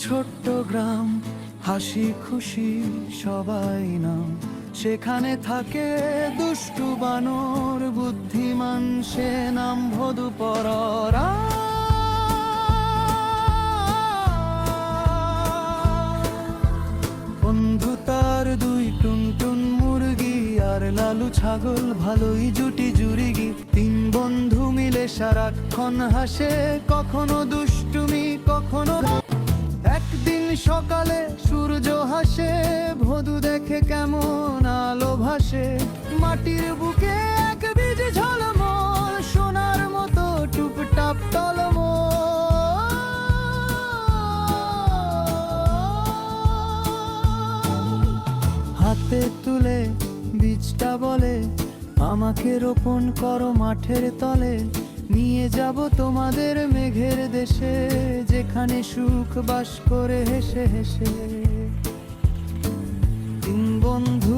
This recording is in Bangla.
ছোট্ট গ্রাম, হাসি খুশি সবাই নাম। সেখানে থাকে দুষ্টু বানর, বুদ্ধিমান সে নাম ভদুপররা। বন্ধু তার দুই টুনটুন মুরগি, আর লালু ছাগল ভালোই জুটি জুরিগি। তিন বন্ধু মিলে সারাক্ষণ হাসে, কখনো দুষ্টুমি কখনো। একদিন সকালে সূর্য হাসে, ভদু দেখে কেমন আলো ভাসে। মাটির বুকে এক বীজ ঝলমল, সোনার মতো টুপটাপ টলমল। হাতে তুলে বীজটা বলে, আমাকে রোপণ করো মাঠের তলে। নিয়ে যাব তোমাদের মেঘের দেশে, যেখানে সুখ বাস করে হেসে হেসে। তিন বন্ধু